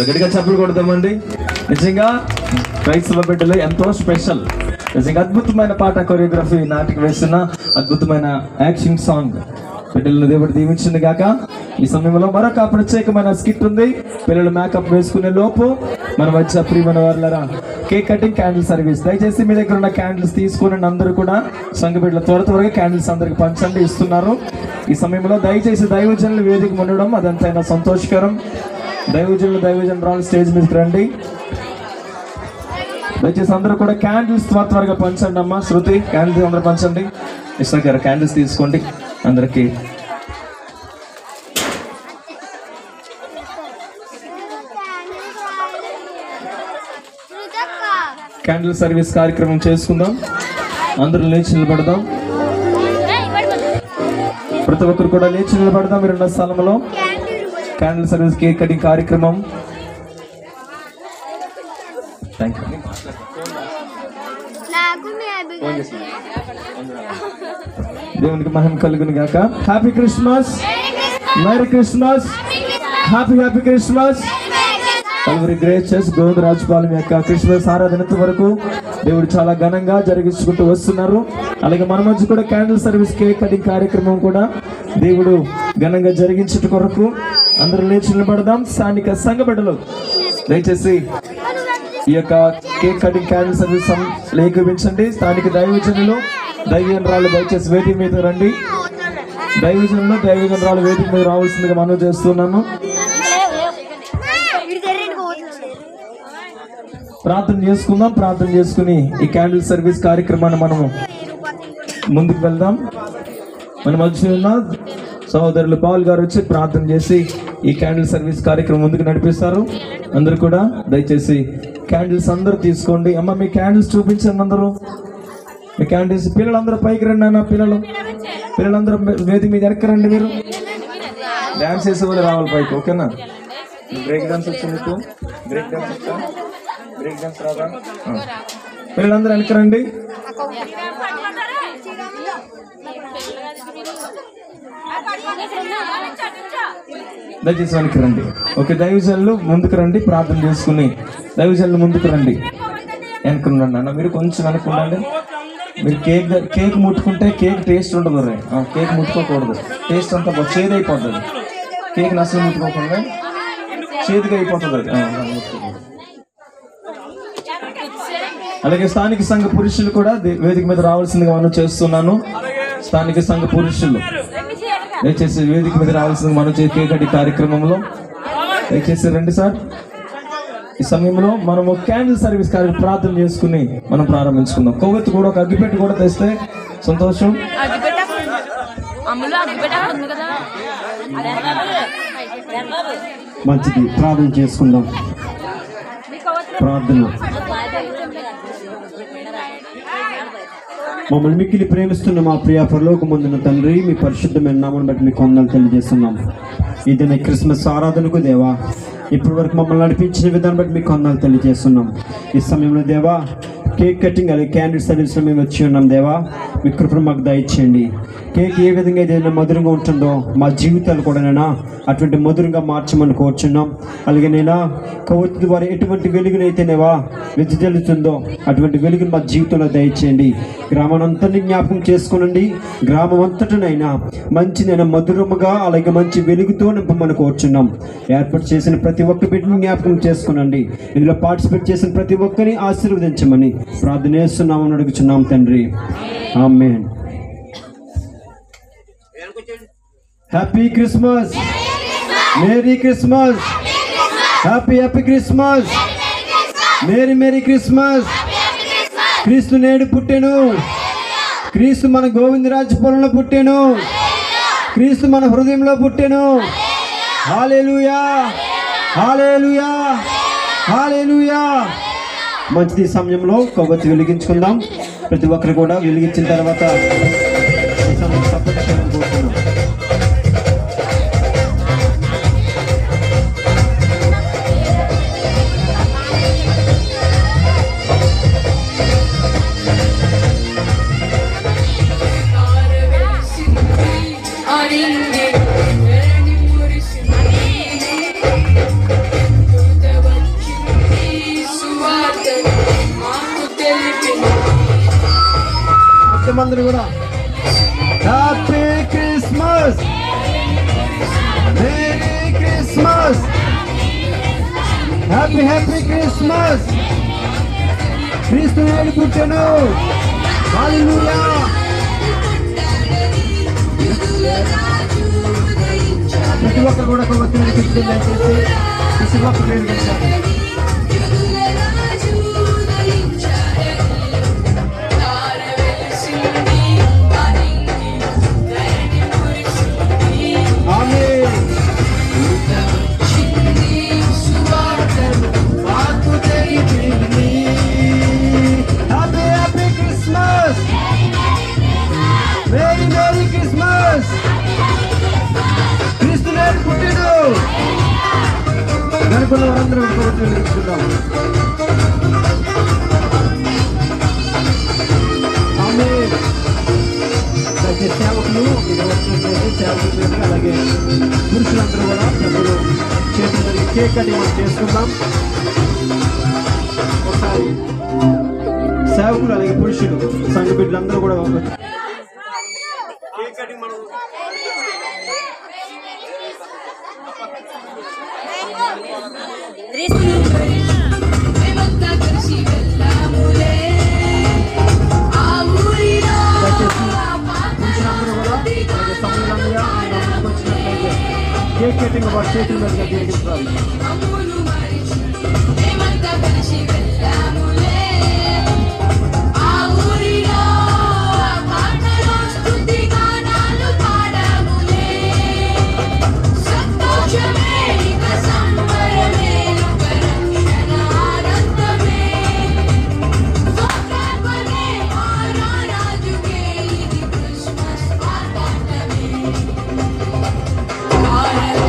గట్టిగా చప్పులు కొడతామండి. నిజంగా క్రైస్తవ బిడ్డలు ఎంతో స్పెషల్. నిజంగా అద్భుతమైన పాట, కొరియోగ్రఫీ, నాటికి వేస్తున్న అద్భుతమైన యాక్షన్ సాంగ్ బిడ్డలను దేవుడు దీవించింది గాక. ఈ సమయంలో మరొక ప్రత్యేకమైన స్కిట్ ఉంది. పిల్లలు మేకప్ వేసుకునే లోపు మనం వచ్చే ప్రియమైన వారులారా కేక్ కటింగ్, క్యాండిల్ సర్వీస్. దయచేసి మీ దగ్గర ఉన్న క్యాండిల్స్ తీసుకుని అందరూ కూడా సంఘ బిడ్డలు త్వరగా క్యాండిల్స్ అందరికి పంచండి, ఇస్తున్నారు. ఈ సమయంలో దయచేసి దైవజనులు వేదిక ఉండడం అదంతైనా సంతోషకరం. దైవజనురాలు స్టేజ్ మీదకి రండి. దయచేసి అందరూ కూడా క్యాండిల్స్ త్వరగా పంచండి. అమ్మా శృతి, క్యాండిల్స్ అందరూ పంచండి. ఇష్టం గారు క్యాండిల్స్ తీసుకోండి అందరికి. క్యాండిల్ సర్వీస్ కార్యక్రమం చేసుకుందాం. అందరూ లేచి నిలబడదాం. ప్రతి ఒక్కరు కూడా లేచి నిలబడదాం. మీరు ఉన్న స్థలంలో క్యాండిల్ సర్వీస్ కేక్ కటింగ్ కార్యక్రమం. Thank you. దేవునికి మహిమ కలుగును గాక. Happy Christmas, merry Christmas, happy Christmas. Calvary grace church Govindarajapalem యొక్క క్రిస్మస్ ఆరాధన వరకు దేవుడు చాలా ఘనంగా జరిగించుకుంటూ వస్తున్నారు. అలాగే మన మధ్య కూడా క్యాండిల్ సర్వీస్ కేక్ కటింగ్ కార్యక్రమం కూడా దేవుడు ఘనంగా జరిగించట కొరకు అందరూ లేచి నిలబడదాం. స్థానిక సంఘ బిడ్డలు దయచేసి ఈ యొక్క కేక్ కటింగ్ క్యాండిల్ సర్వీస్ లేఖించండి. స్థానిక దైవజనులు, దైవజనరాలు దయచేసి వేదిక మీద రండి. దైవజనరాలు వేదిక మీద రావాల్సిందిగా మనవి చేస్తున్నాను. ప్రార్థన చేసుకుందాం. ప్రార్థన చేసుకుని ఈ క్యాండిల్ సర్వీస్ కార్యక్రమాన్ని మనము ముందుకు వెళ్దాం. మన మధ్య ఉన్న సహోదరులు పాల్ గారు వచ్చి ప్రార్థన చేసి ఈ క్యాండిల్ సర్వీస్ కార్యక్రమం ముందుకు నడిపిస్తారు. అందరూ కూడా దయచేసి క్యాండిల్స్ అందరూ తీసుకోండి. అమ్మ మీ క్యాండిల్స్ చూపించండి. అందరూ మీ క్యాండిల్స్. పిల్లలందరూ పైకి రండి అన్న. పిల్లలందరూ వేదిక మీద ఎక్కరండి. మీరు డ్యాన్స్ చేసే వాళ్ళు రావాలి పైకి. ఓకేనా? బ్రేక్ డాన్స్ వచ్చి మీకు బ్రేక్ డాన్స్ వచ్చా? బ్రేక్ డాన్స్ రాదా? పిల్లలందరూ వెనకరండి. దయచేసి వెనక్కి రండి. ఓకే, దైవజనులు ముందుకు రండి. ప్రార్థన చేసుకుని దైవజనులు ముందుకు రండి. వెనకున్నాండి అన్న. మీరు కొంచెం వెనక్కుండండి. మీరు కేక్ ముట్టుకుంటే కేక్ టేస్ట్ ఉండదు. కేక్ ముట్టుకోకూడదు. టేస్ట్ అంతా చేదైపోతుంది. కేక్ అసలు ముట్టుకోకుండా చేతిగా అయిపోతుంది. అలాగే స్థానిక సంఘ పురుషులు కూడా వేదిక మీద రావాల్సిందిగా మనం చేస్తున్నాను. స్థానిక సంఘ పురుషులు దయచేసి వేదిక మీద రావాల్సింది మనం కేక్ కటింగ్ కార్యక్రమంలో దయచేసి రండి సార్. ఈ సమయంలో మనము క్యాండిల్ సర్వీస్ కార్యక్రమం ప్రార్థన చేసుకుని మనం ప్రారంభించుకుందాం. కొవ్వొత్తి కూడా ఒక అగ్గిపెట్టి కూడా తెస్తే సంతోషం. మంచిది, ప్రార్థన చేసుకుందాం. ప్రార్థన. మమ్మల్ని మిక్కిలి ప్రేమిస్తున్న మా ప్రియ పరలోకమందున తండ్రి, మీ పరిశుద్ధమైన నామమును బట్టి మీకు వందనాలు తెలియజేస్తున్నాం. ఇదనే క్రిస్మస్ ఆరాధనకు దేవా ఇప్పటి వరకు మమ్మల్ని నడిపించిన విధానం బట్టి మీకు వందనాలు తెలియజేస్తున్నాం. ఈ సమయంలో దేవా కేక్ కటింగ్ అలాగే క్యాండిల్ సర్వీస్లో మేము వచ్చి ఉన్నాం. దేవా మీ కృపను మాకు దయచేయండి. కేక్ ఏ విధంగా ఏదైనా మధురంగా ఉంటుందో మా జీవితాలు కూడా నైనా అటువంటి మధురంగా మార్చమని కోరుచున్నాం. అలాగే నైనా కొవ్వొత్తి ద్వారా ఎటువంటి వెలుగునైతేనేవా వెదజల్లుతుందో అటువంటి వెలుగును మా జీవితంలో దయచేయండి. గ్రామానంతటిని జ్ఞాపకం చేసుకోనండి. గ్రామం అంతటనైనా మంచిదైనా మధురముగా అలాగే మంచి వెలుగుతో నింపమని కోరుచున్నాం. ఏర్పాటు చేసిన ప్రతి ఒక్క బిడ్డని జ్ఞాపకం చేసుకునండి. ఇందులో పార్టిసిపేట్ చేసిన ప్రతి ఒక్కరిని ఆశీర్వదించమని ప్రార్థన చేస్తున్నామని అడుగుచున్నాం తండ్రి. Amen. Happy Christmas, merry Christmas, happy happy Christmas. Merry merry Christmas. క్రీస్తు నేడు పుట్టెను. క్రీస్తు మన గోవిందరాజపురంలో పుట్టెను. క్రీస్తు మన హృదయంలో పుట్టెను. హల్లెలూయా హల్లెలూయా హల్లెలూయా. మంచిది. సమయంలో కొవ్వొత్తి వెలిగించుకుందాం. ప్రతి ఒక్కరు కూడా వెలిగించిన తర్వాత సపోర్ట్ చేయడం కోరుతున్నాం. అందరూ కూడా happy Christmas. Merry Christmas. Happy happy Christmas. క్రీస్తు నేడు పుట్టెను. హల్లెలూయా. ప్రతి ఒక్కరు కూడా ఒక ఒత్తిడి దయచేసి ప్రతి ఒక్కరు వెలిగించాలి. వారందరూ వెలిగించుకుందాం. సేవకులు వచ్చినట్లయితే సేవకులు అలాగే పురుషులందరూ కూడా అందరూ చేతులు కేక్ కటింగ్ మనం చేసుకుందాం. ఒకసారి సేవకులు అలాగే పురుషులు సంఘ బిడ్డలందరూ కూడా కేక్ కటింగ్ మనం కేక్ కటింగ్ వారి చేతుల మీదుగా జరిగిస్తారు.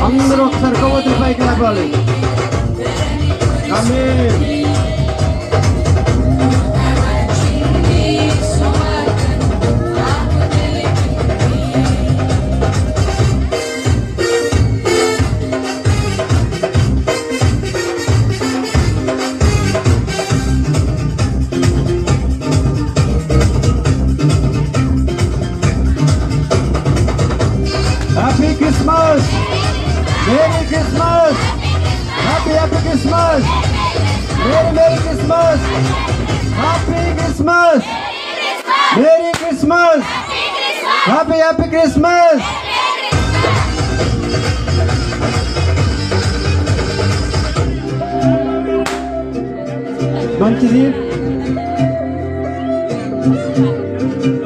అందరూ ఒకసారి కొవ్వొత్తులు పైకి లేపాలి. Amen. Happy Christmas. Merry Christmas! Happy Happy Christmas! Merry Merry Christmas! Happy Christmas! Merry Christmas! Happy Happy Christmas! మంచిది. Thank you.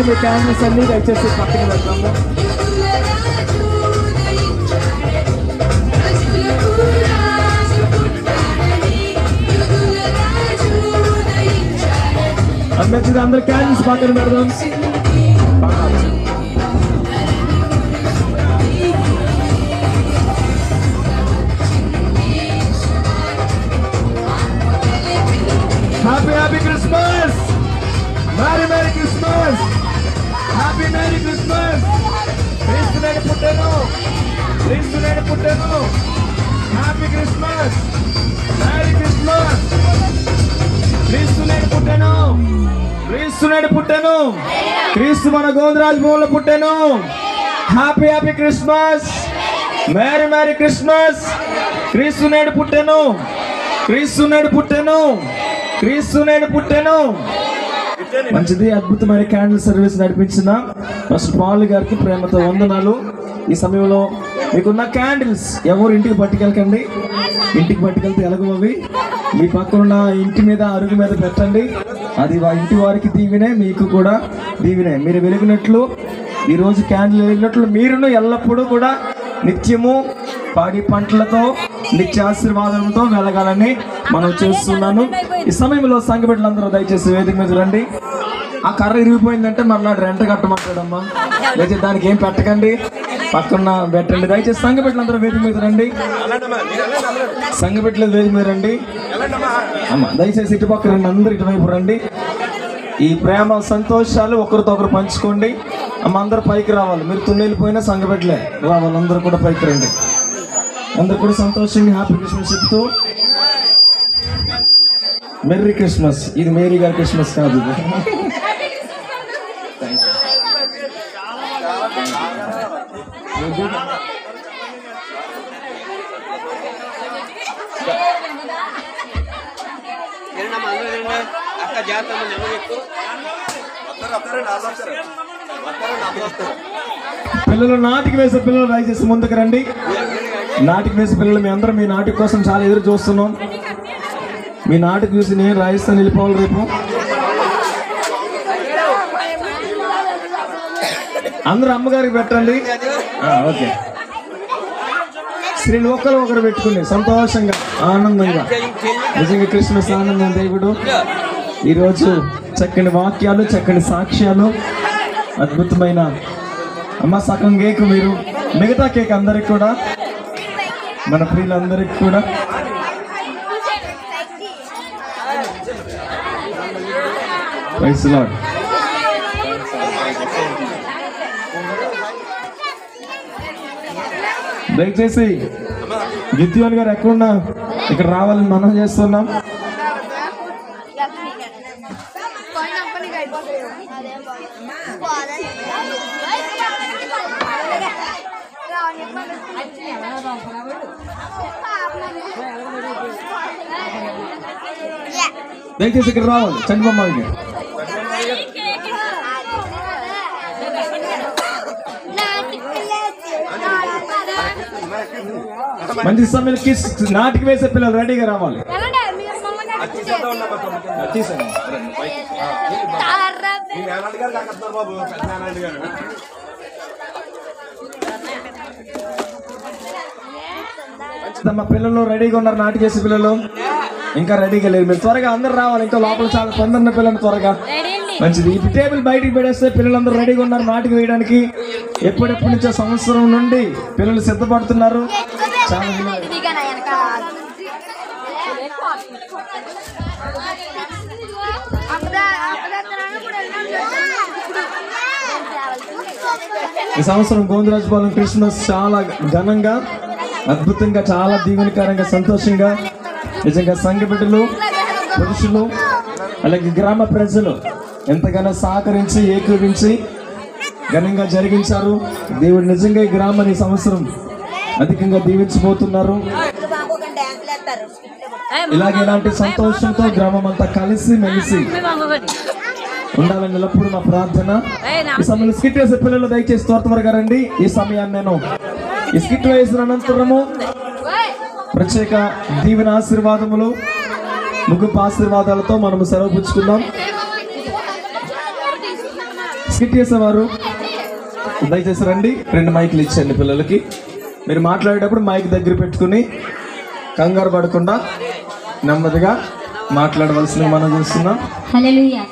మీ క్యాండిల్స్ అన్ని దయచేసి పక్కన పెడతాము. మంచిది, అందరు క్యాండిల్స్ పక్కన పెడదాం. Happy Christmas, merry Christmas, happy Mary Christmas. క్రీస్తు నేడు పుట్టెను, క్రీస్తు నేడు పుట్టెను. Happy Christmas, merry Christmas. క్రీస్తు నేడు పుట్టెను, క్రీస్తు నేడు పుట్టెను. క్రీస్తు మన గోవిందరాజు భూమిలో పుట్టెను. Happy Christmas, merry Christmas. క్రీస్తు నేడు పుట్టెను, క్రీస్తు నేడు పుట్టెను, క్రీస్తు నేడు పుట్టెను. మంచిది, అద్భుతమైన క్యాండిల్ సర్వీస్ నడిపించిన పాస్టర్ పాల్ గారికి ప్రేమతో వందనాలు. ఈ సమయంలో మీకున్న క్యాండిల్స్ ఎవరు ఇంటికి పట్టుకెళ్ళకండి. ఇంటికి పట్టుకెళ్తే ఎలాగో అవి మీ పక్కనున్న ఇంటి మీద, అరుగు మీద పెట్టండి. అది ఇంటి వారికి దీవెనే, మీకు కూడా దీవెనే. మీరు వెలిగినట్లు, ఈరోజు క్యాండిల్ వెలిగినట్లు మీరును ఎల్లప్పుడూ కూడా నిత్యము పాడి పంటలతో, నిత్య ఆశీర్వాదంతో వెలగాలని మనం చేస్తున్నాను. ఈ సమయంలో సంఘ బిడ్డలందరూ దయచేసి వేదిక మీద రండి. ఆ కర్ర ఇరిగిపోయిందంటే మర్నాడు రెంట కట్టమంటాడమ్మా. దయచేసి దానికి ఏం పెట్టకండి, పక్కన పెట్టండి. దయచేసి సంఘ బిడ్డలందరూ వేదిక మీద రండి. సంఘ బిడ్డలు వేదిక మీద రండి అమ్మా. దయచేసి ఇటుపక్క రండి, అందరు ఇటువైపు రండి. ఈ ప్రేమ సంతోషాలు ఒకరితో ఒకరు పంచుకోండి అమ్మ. అందరూ పైకి రావాలి. మీరు తున్నెళ్ళిపోయినా సంఘ బిడ్డలే రావాలి. అందరూ కూడా పైకి రండి. అందరు కూడా సంతోషంగా హ్యాపీ క్రిస్మస్ చెప్తూ మెర్రీ క్రిస్మస్. ఇది మేరీ గారి క్రిస్మస్ కాదు, ఇది పిల్లలు నాటికి వేసే పిల్లలు దయచేసి ముందుకు రండి. నాటికి వేసే పిల్లలు మీ అందరం మీ నాటికి కోసం చాలా ఎదురు చూస్తున్నాం. మీ నాటికి చూసి నేను రాజస్థాన్ వెళ్ళిపోవాలి రేపు. అందరూ అమ్మగారికి పెట్టండి. ఓకే, స్త్రీలు ఒకరు పెట్టుకుని సంతోషంగా ఆనందంగా. నిజంగా క్రిస్మస్ ఆనందం దేవుడు. ఈరోజు చక్కని వాక్యాలు, చక్కని సాక్ష్యాలు, అద్భుతమైన అమ్మ. సగం కేక్ మీరు, మిగతా కేక్ అందరికి కూడా, మన ప్రియులందరికి కూడా. Praise Lord. దయచేసి గిద్యోన్ గారు ఎక్కడున్నా ఇక్కడ రావాలని మనం చేస్తున్నాం. దయచేసి ఇక్కడ రావాలి చంద్రబాబు. మంచి సమయానికి నాటికి వేసే పిల్లలు రెడీగా రావాలి. మా పిల్లలు రెడీగా ఉన్నారు. నాటికి వేసే పిల్లలు ఇంకా రెడీగా లేరు. మీరు త్వరగా అందరు రావాలి. ఇంకా లోపల చాలా తొందరగా పిల్లలు త్వరగా. మంచిది, ఈ టేబుల్ బయటికి పెట్టేస్తే పిల్లలందరూ రెడీగా ఉన్నారు నాటికి వేయడానికి. ఎప్పుడెప్పటి నుంచో సంవత్సరం నుండి పిల్లలు సిద్ధపడుతున్నారు. చాలా ఈ సంవత్సరం గోవిందరాజుపాలెం క్రిస్మస్ చాలా ఘనంగా, అద్భుతంగా, చాలా దీవెనకరంగా, సంతోషంగా నిజంగా సంఘ బిడ్డలు, పురుషులు, అలాగే గ్రామ ప్రజలు ఎంతగానో సహకరించి ఏకీవించి ఘనంగా జరిగించారు. దేవుడు నిజంగా ఈ గ్రామాన్ని సంవత్సరం అధికంగా దీవించబోతున్నారు. ఇలాగే ఇలాంటి సంతోషంతో గ్రామం అంతా కలిసి మెలిసి ఉండాలని ఎల్లప్పుడూ మా ప్రార్థన. ఈ సమయంలో స్కిట్ వేసే పిల్లలు దయచేసి త్వరగా రండి. ఈ సమయాన్ని నేను ఈ స్కిట్ వేసిన అనంతరము ప్రత్యేక దీవెన ఆశీర్వాదములు, ముగింపు ఆశీర్వాదాలతో మనము సెలవు పుచ్చుకుందాం. స్కిట్ చేసేవారు దయచేసి రండి. 2 మైకులు ఇచ్చండి పిల్లలకి. మీరు మాట్లాడేటప్పుడు మైక్ దగ్గర పెట్టుకుని కంగారు పడకుండా నెమ్మదిగా మాట్లాడవలసింది మనం చూస్తున్నాం. హల్లెలూయా.